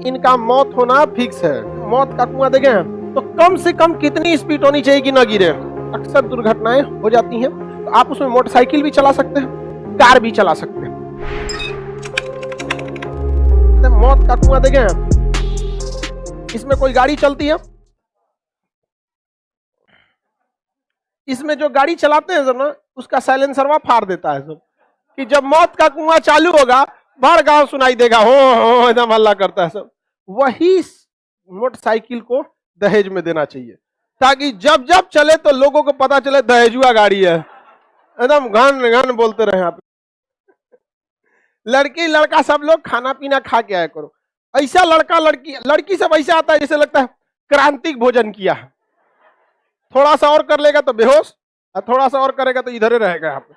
इनका मौत होना फिक्स है। मौत का कुआं देखे हैं तो कम से कम कितनी स्पीड होनी चाहिए कि न गिरे। अक्सर दुर्घटनाएं हो जाती हैं, तो आप उसमें मोटरसाइकिल भी चला सकते हैं, कार भी चला सकते हैं। मौत का कुआं देखे हैं, इसमें कोई गाड़ी चलती है, इसमें जो गाड़ी चलाते हैं सब ना, उसका साइलेंसरवा फाड़ देता है सब, कि जब मौत का कुआं चालू होगा भर गांव सुनाई देगा, हो एकदम हल्ला करता है सब। वही मोटरसाइकिल को दहेज में देना चाहिए, ताकि जब जब चले तो लोगों को पता चले दहेजुआ गाड़ी है, एकदम घन घन बोलते रहे आप। लड़की लड़का सब लोग खाना पीना खा के आया करो। ऐसा लड़का लड़की सब ऐसा आता है जैसे लगता है क्रांतिक भोजन किया है। थोड़ा सा और कर लेगा तो बेहोश, और थोड़ा सा और करेगा तो इधर ही रहेगा यहाँ पे।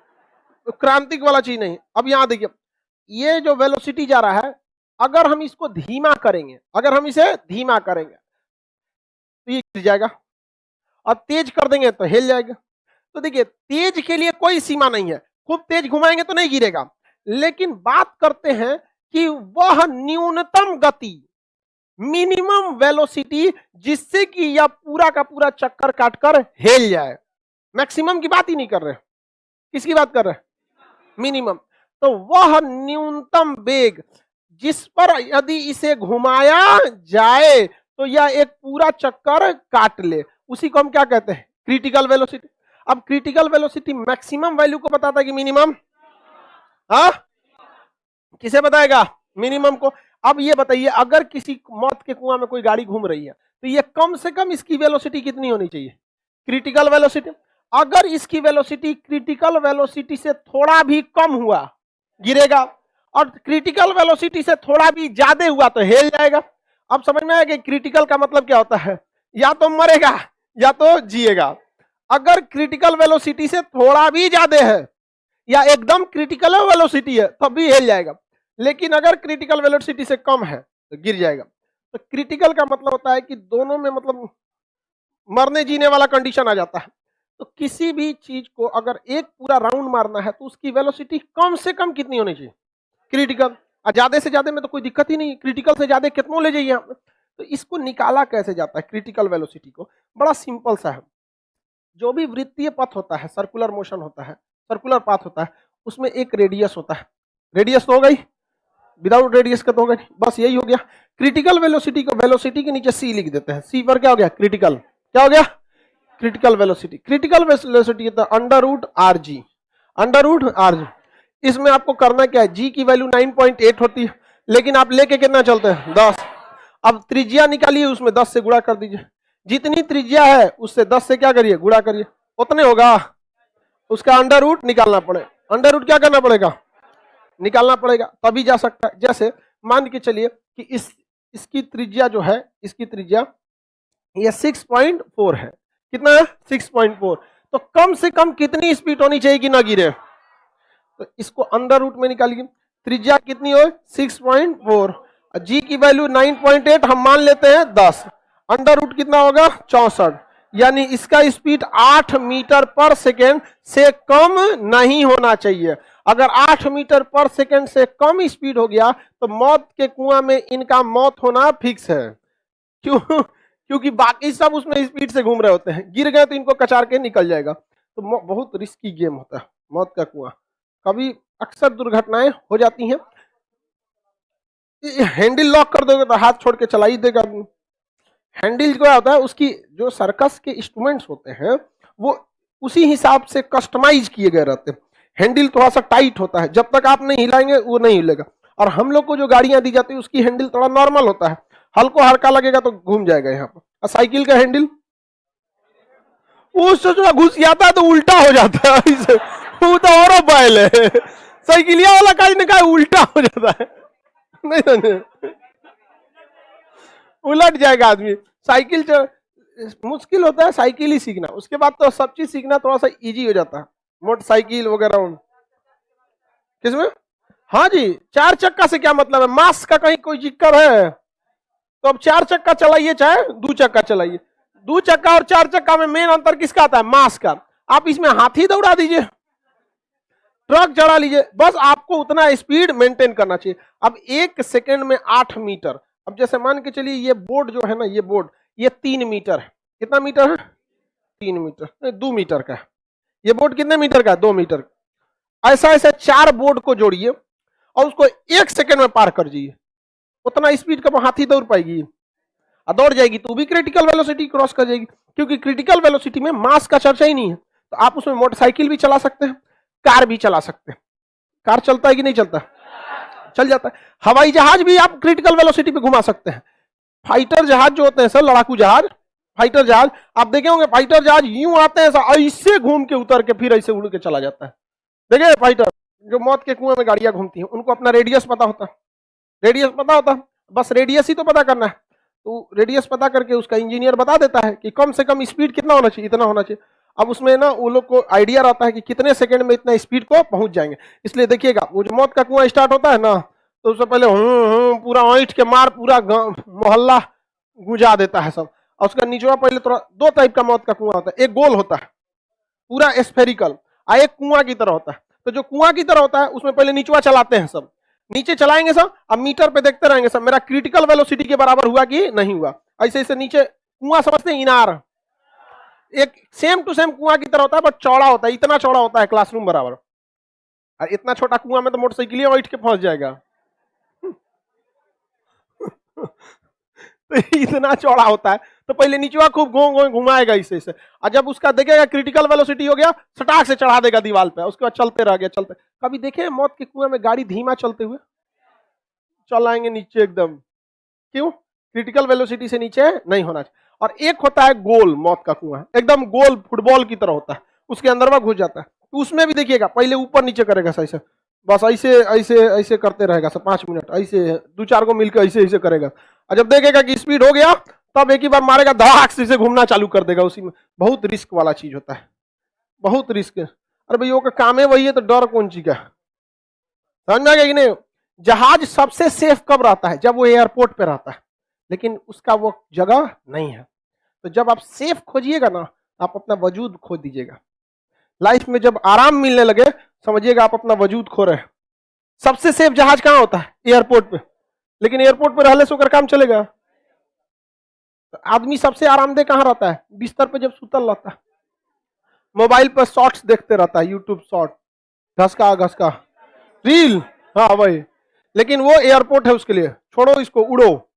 तो क्रांतिक वाला चीज नहीं। अब यहाँ देखिए, ये जो वेलोसिटी जा रहा है, अगर हम इसको धीमा करेंगे, अगर हम इसे धीमा करेंगे तो ये गिर जाएगा, और तेज कर देंगे तो हिल जाएगा। तो देखिए, तेज के लिए कोई सीमा नहीं है, खूब तेज घुमाएंगे तो नहीं गिरेगा। लेकिन बात करते हैं कि वह न्यूनतम गति, मिनिमम वेलोसिटी, जिससे कि यह पूरा का पूरा चक्कर काटकर हिल जाए। मैक्सिमम की बात ही नहीं कर रहे, किसकी बात कर रहे हैं? मिनिमम। तो वह न्यूनतम वेग जिस पर यदि इसे घुमाया जाए तो यह एक पूरा चक्कर काट ले, उसी को हम क्या कहते हैं? Critical velocity. अब क्रिटिकल वेलोसिटी मैक्सिमम वैल्यू को बताता है कि मिनिमम? हाँ, किसे बताएगा? मिनिमम को। अब ये बताइए, अगर किसी मौत के कुआं में कोई गाड़ी घूम रही है तो ये कम से कम इसकी वेलोसिटी कितनी होनी चाहिए? Critical velocity. अगर इसकी वेलोसिटी क्रिटिकल वेलोसिटी से थोड़ा भी कम हुआ गिरेगा, और क्रिटिकल वेलोसिटी से थोड़ा भी ज्यादा हुआ तो हिल जाएगा। अब समझ में आया कि क्रिटिकल का मतलब क्या होता है? या तो मरेगा या तो जिएगा। अगर क्रिटिकल वेलोसिटी से थोड़ा भी ज्यादा है या एकदम क्रिटिकल वेलोसिटी है तब भी हिल जाएगा, लेकिन अगर क्रिटिकल वेलोसिटी से कम है तो गिर जाएगा। तो क्रिटिकल का मतलब होता है कि दोनों में मतलब मरने जीने वाला कंडीशन आ जाता है। तो किसी भी चीज को अगर एक पूरा राउंड मारना है तो उसकी वेलोसिटी कम से कम कितनी होनी चाहिए? क्रिटिकल। और ज्यादा से ज्यादा में तो कोई दिक्कत ही नहीं, क्रिटिकल से ज्यादा कितनों ले जाइए आप। तो इसको निकाला कैसे जाता है क्रिटिकल वेलोसिटी को? बड़ा सिंपल सा है। जो भी वृत्तीय पथ होता है, सर्कुलर मोशन होता है, सर्कुलर पाथ होता है, उसमें एक रेडियस होता है। रेडियस तो हो गई, विदाउट रेडियस का तो होगा नहीं, बस यही हो गया। क्रिटिकल वेलोसिटी को वेलोसिटी के नीचे सी लिख देते हैं। सी पर क्या हो गया? क्रिटिकल। क्या हो गया? Critical velocity. Critical velocity under root R G, under root R G. इसमें आपको करना क्या है? जी की वैल्यू 9.8 होती है, लेकिन आप लेके कितना चलते हैं? 10। अब त्रिज्या निकालिए, उसमें 10 से गुणा कर दीजिए। जितनी त्रिज्या है उससे 10 से क्या करिए? गुणा करिए, उतने होगा। उसका अंडर रूट निकालना पड़ेगा। अंडर रूट क्या करना पड़ेगा? निकालना पड़ेगा, तभी जा सकता है। जैसे मान के चलिए कि इसकी त्रिज्या जो है, इसकी त्रिज्या ये 6.4 है। कितना है? 6.4। तो कम से कम कितनी स्पीड होनी चाहिए कि ना गिरे? तो इसको अंडर रूट में निकालिए। त्रिज्या कितनी हो? 6.4। जी की वैल्यू 9.8 हम मान लेते हैं 10। अंडर रूट कितना होगा? 64। यानी इसका स्पीड 8 मीटर पर सेकेंड से कम नहीं होना चाहिए। अगर 8 मीटर पर सेकेंड से कम स्पीड हो गया तो मौत के कुआं में इनका मौत होना फिक्स है। क्यों? क्योंकि बाकी सब उसमें स्पीड से घूम रहे होते हैं, गिर गए तो इनको कचार के निकल जाएगा। तो बहुत रिस्की गेम होता है मौत का कुआं। कभी अक्सर दुर्घटनाएं हो जाती हैं। हैंडल लॉक कर दोगे तो हाथ छोड़ के चला ही देगा आदमी। हैंडल क्या होता है, उसकी जो सर्कस के इंस्ट्रूमेंट्स होते हैं वो उसी हिसाब से कस्टमाइज किए गए रहते हैं। हैंडल थोड़ा सा टाइट होता है, जब तक आप नहीं हिलाएंगे वो नहीं हिलेगा। और हम लोग को जो गाड़ियां दी जाती है उसकी हैंडल थोड़ा नॉर्मल होता है, हल्को हल्का लगेगा तो घूम जाएगा यहाँ पर। और साइकिल का हैंडल उससे जो घुस जाता है तो उल्टा हो जाता है, वो तो और बैल है। साइकिलिया वाला काज ने कहा उल्टा हो जाता है, नहीं उलट जाएगा आदमी। साइकिल मुश्किल होता है साइकिल ही सीखना, उसके बाद तो सब चीज सीखना थोड़ा सा इजी हो जाता है। मोटरसाइकिल वगैरह किसमें? हाँ जी, 4 चक्का से क्या मतलब है? मास का कहीं कोई जिक्र है तो अब 4 चक्का चलाइए चाहे 2 चक्का चलाइए। 2 चक्का और 4 चक्का में मेन अंतर किसका आता है? मास का। आप इसमें हाथी दौड़ा दीजिए, ट्रक चढ़ा लीजिए, बस आपको उतना स्पीड मेंटेन करना चाहिए। अब 1 सेकेंड में 8 मीटर, अब जैसे मान के चलिए ये बोर्ड जो है ना, ये बोर्ड ये 3 मीटर है। कितना मीटर है? 3 मीटर नहीं, 2 मीटर का है। ये बोर्ड कितने मीटर का है? 2 मीटर। ऐसा ऐसा 4 बोर्ड को जोड़िए और उसको 1 सेकंड में पार कर जाइए। उतना स्पीड का हाथी दौड़ पाएगी? दौड़ जाएगी तो भी क्रिटिकल वेलोसिटी क्रॉस कर जाएगी, क्योंकि क्रिटिकल वेलोसिटी में मास का चर्चा ही नहीं है। तो आप उसमें मोटरसाइकिल भी चला सकते हैं, कार भी चला सकते हैं। कार चलता है कि नहीं चलता? चल जाता है। हवाई जहाज भी आप क्रिटिकल वेलोसिटी पे घुमा सकते हैं। फाइटर जहाज जो होते हैं सर, लड़ाकू जहाज, फाइटर जहाज आप देखे होंगे, फाइटर जहाज यूं आते हैं ऐसे घूम के उतर के फिर ऐसे उड़ के चला जाता है। देखिए फाइटर जो मौत के कुएं में गाड़ियां घूमती हैं, उनको अपना रेडियस पता होता है। रेडियस पता होता, बस रेडियस ही तो पता करना है। तो रेडियस पता करके उसका इंजीनियर बता देता है कि कम से कम स्पीड कितना होना चाहिए, इतना होना चाहिए। अब उसमें ना वो लोग को आइडिया रहता है कि कितने सेकंड में इतना स्पीड को पहुंच जाएंगे। इसलिए देखिएगा वो जो मौत का कुआं स्टार्ट होता है ना, तो उससे पहले पूरा ईंट के मार पूरा मोहल्ला गुंजा देता है सब। और उसका नीचवा पहले थोड़ा 2 टाइप का मौत का कुआं होता है। एक गोल होता है पूरा स्फेरिकल, और एक कुआं की तरह होता है। तो जो कुआं की तरह होता है उसमें पहले नीचवा चलाते हैं सब, नीचे चलाएंगे सब, अब मीटर पे देखते रहेंगे सब मेरा क्रिटिकल वेलोसिटी के बराबर हुआ कि नहीं हुआ। ऐसे ऐसे नीचे कुआं समझते हैं, इनार एक सेम टू सेम कुआं की तरह होता है, बट चौड़ा होता है, इतना चौड़ा होता है क्लासरूम बराबर। और इतना छोटा कुआं में तो मोटरसाइकिल बैठ के फंस जाएगा। तो इतना चौड़ा होता है, तो पहले नीचवा खूब घुमाएगा इसे इसे, और जब उसका देखेगा क्रिटिकल वेलोसिटी हो गया, सटाक से चढ़ा देगा दीवार पे। उसके बाद चलते रह गया चलते। कभी देखे मौत के कुएं में गाड़ी धीमा चलते हुए? चल आएंगे नीचे एकदम। क्यों? क्रिटिकल वेलोसिटी से नीचे नहीं होना चाहिए। और एक होता है गोल मौत का कुआं, एकदम गोल फुटबॉल की तरह होता है, उसके अंदर में घुस जाता है। तो उसमें भी देखिएगा पहले ऊपर नीचे करेगा ऐसे, बस ऐसे ऐसे ऐसे करते रहेगा सब 5 मिनट, ऐसे 2-4 को मिलकर ऐसे ऐसे करेगा। और जब देखेगा कि स्पीड हो गया, तब एक ही बार मारेगा, धड़ाक से घूमना चालू कर देगा। उसी में बहुत रिस्क वाला चीज होता है, बहुत रिस्क। अरे भैया का काम है वही है, तो डर कौन चीज का? समझ में आ गया कि नहीं? जहाज सबसे सेफ कब रहता है? जब वो एयरपोर्ट पे रहता है, लेकिन उसका वो जगह नहीं है। तो जब आप सेफ खोजिएगा ना, आप अपना वजूद खो दीजिएगा। लाइफ में जब आराम मिलने लगे, समझिएगा आप अपना वजूद खो रहे हैं। सबसे सेफ जहाज कहां होता है? एयरपोर्ट पे। लेकिन एयरपोर्ट पे रहने से होकर काम चलेगा? तो आदमी सबसे आरामदेह कहां रहता है? बिस्तर पे जब सुतल रहता है, मोबाइल पर शॉर्ट्स देखते रहता है, यूट्यूब शॉर्ट, घसका घसका रील, हाँ वही। लेकिन वो एयरपोर्ट है उसके लिए, छोड़ो इसको, उड़ो।